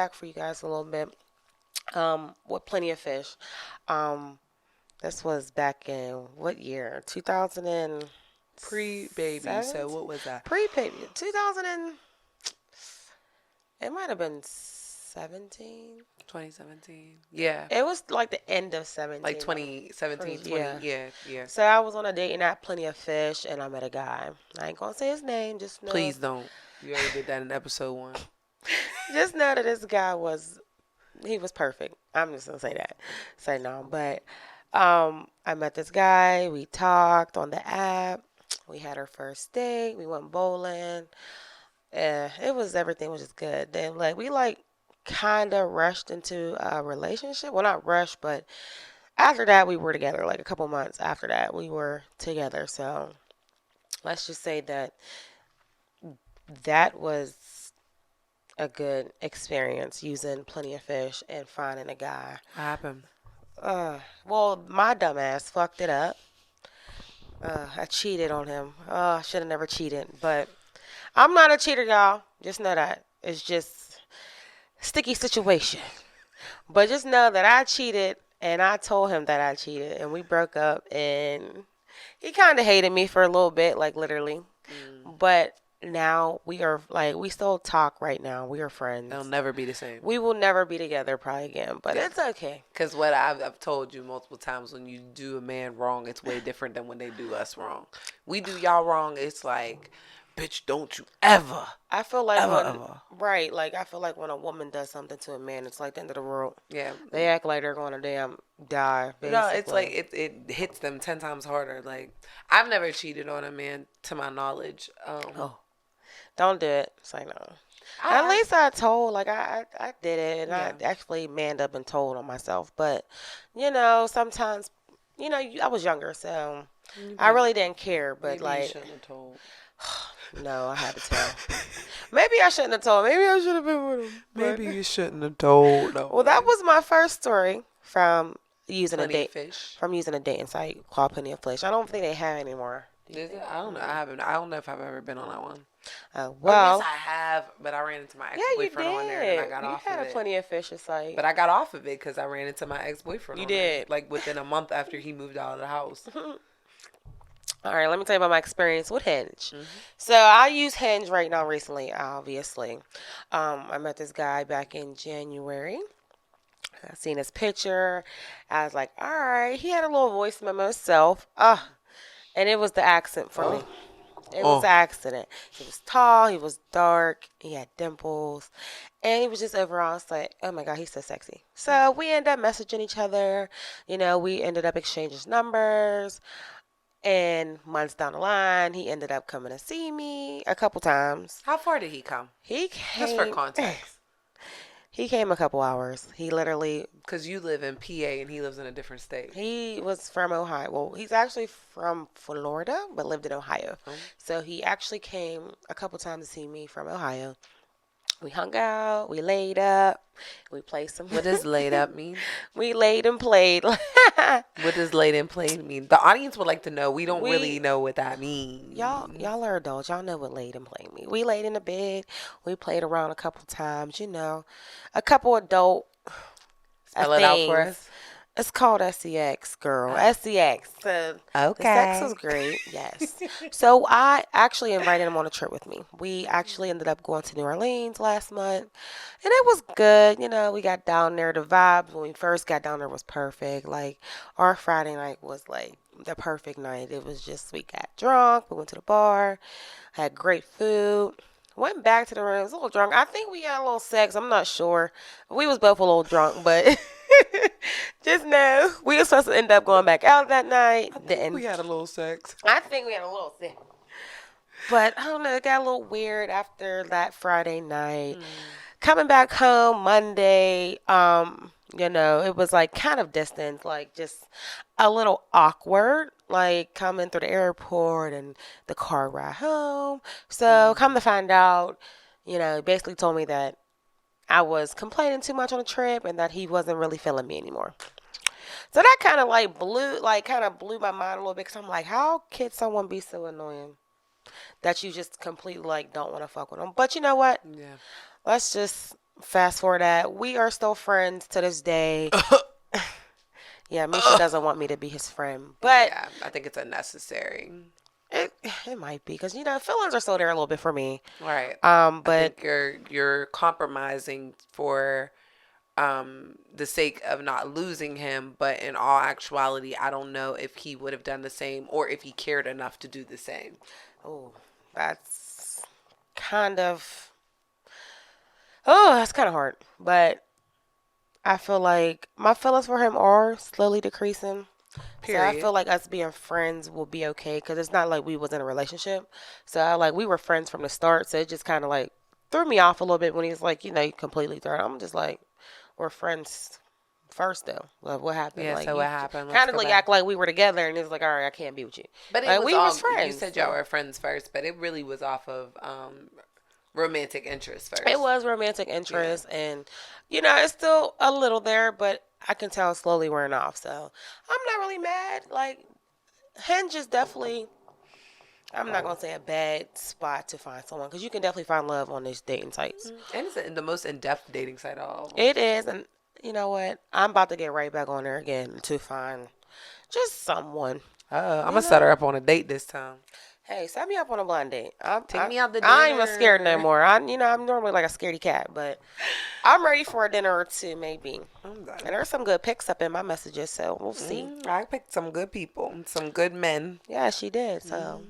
back for you guys a little bit. With Plenty of Fish. Um, this was back in what year? 2017? Pre-baby. So what was that? Pre-baby. 2000 and... It might have been 17. 2017. Yeah. It was like the end of 17. Like 2017, 20. Yeah. Yeah. So I was on a dating app, Plenty of Fish, and I met a guy. I ain't gonna say his name, just know. Please don't. You already did that in episode 1. Just know that this guy he was perfect. I'm just gonna say that. Say no. But I met this guy, we talked on the app, we had our first date, we went bowling. Everything was just good. Then we kinda rushed into a relationship. Well, not rushed, but after that we were together. Like a couple months after that we were together. So let's just say that was a good experience using Plenty of Fish and finding a guy. What happened? Well, my dumb ass fucked it up. I cheated on him. I should have never cheated, but I'm not a cheater, y'all. Just know that. It's just sticky situation. But just know that I cheated, and I told him that I cheated, and we broke up, and he kind of hated me for a little bit, like literally. But now we still talk right now. We are friends. They'll never be the same. We will never be together probably again, but it's okay. Because what I've told you multiple times, when you do a man wrong, it's way different than when they do us wrong. We do y'all wrong, it's like, bitch, don't you ever. I feel like ever. Right, like I feel like when a woman does something to a man, it's like the end of the world. Yeah. They act like they're going to damn die, basically. No, it's like it hits them 10 times harder. Like, I've never cheated on a man to my knowledge. Don't do it. It's like, no. At least I told, I did it, and I actually manned up and told on myself. But, sometimes, I was younger, so I really didn't care. But, maybe you shouldn't have told. No, I had to tell. Maybe I shouldn't have told. Maybe I should have been with him. Maybe you shouldn't have told. No. Well, that was my first story from using Plenty of Fish. From using a dating site called Plenty of Fish. I don't think they have anymore. Is it? I don't know. I don't know if I've ever been on that one. Well, yes, I have, but I ran into my ex-boyfriend on there, and I got off of it. You had a Plenty of Fish site. But I got off of it because I ran into my ex-boyfriend. You did? Like within a month after he moved out of the house. All right, let me tell you about my experience with Hinge. So I use Hinge right now recently, obviously. I met this guy back in January. I seen his picture. I was like, all right. He had a little voice memo himself. And it was the accent for me. It was an accident. He was tall. He was dark. He had dimples. And he was just overall, it's like, oh my God, he's so sexy. So we ended up messaging each other. We ended up exchanging numbers. And months down the line, he ended up coming to see me a couple times. How far did he come? He came. Just for context. He came a couple hours. He literally... Because you live in PA and he lives in a different state. He was from Ohio. Well, he's actually from Florida, but lived in Ohio. So he actually came a couple times to see me from Ohio. We hung out. We laid up. We played some... What does laid up mean? We laid and played. What does laid and played mean? The audience would like to know. We don't really know what that means. Y'all are adults. Y'all know what laid and played mean. We laid in the bed. We played around a couple times. A couple adult Spell it out for us. It's called SEX, girl. SEX. So okay. The sex was great. Yes. So I actually invited him on a trip with me. We actually ended up going to New Orleans last month. And it was good. We got down there. The vibes when we first got down there was perfect. Like, our Friday night was like the perfect night. It was just, we got drunk. We went to the bar. Had great food. Went back to the room. I was a little drunk. I think we had a little sex. I'm not sure. We was both a little drunk, but just know we were supposed to end up going back out that night. We had a little sex. I think we had a little sex. But I don't know. It got a little weird after that Friday night. Coming back home Monday, it was like kind of distant, like just a little awkward, like coming through the airport and the car ride home. So come to find out, he basically told me that I was complaining too much on the trip and that he wasn't really feeling me anymore. So that kind of blew my mind a little bit, because I'm like, how could someone be so annoying that you just completely don't want to fuck with them? But you know what? Yeah. Let's just fast forward that we are still friends to this day. Yeah, Misha doesn't want me to be his friend, but Yeah, I think it's unnecessary. it it might be because feelings are still there a little bit for me. Right. I But think you're compromising for the sake of not losing him, but in all actuality, I don't know if he would have done the same or if he cared enough to do the same. oh, that's kind of that's kind of hard. But I feel like my feelings for him are slowly decreasing. So I Period. feel like us being friends will be okay because it's not like we was in a relationship. So like we were friends from the start. So it just kind of like threw me off a little bit when he was like, completely thrown. I'm just like, we're friends first though. Like what happened? Yeah, Like so you what happened? Let's kind of go like back. act like we were together, and it's like, all right, I can't be with you. But it Like was we was all, you friends. said y'all So. were friends first, but it really was off of romantic interest It first. was romantic Yeah. interest, and it's still a little there, but I can tell it's slowly wearing off. So I'm not really mad. Like Hinge is definitely, I'm not gonna say a bad spot to find someone because you can definitely find love on these dating sites. And it's the most in-depth dating site of all of them. It is, and you know what? I'm about to get right back on there again to find just someone. I'm You gonna set know, her up on a date this time. hey, set me up on a blind date. Take me out to I ain't even scared no dinner. more. I'm normally like a scaredy cat, but I'm ready for a dinner or two maybe. I'm And done. there's some good pics up in my messages, so we'll see. I picked some good people, some good men. Yeah, she did. So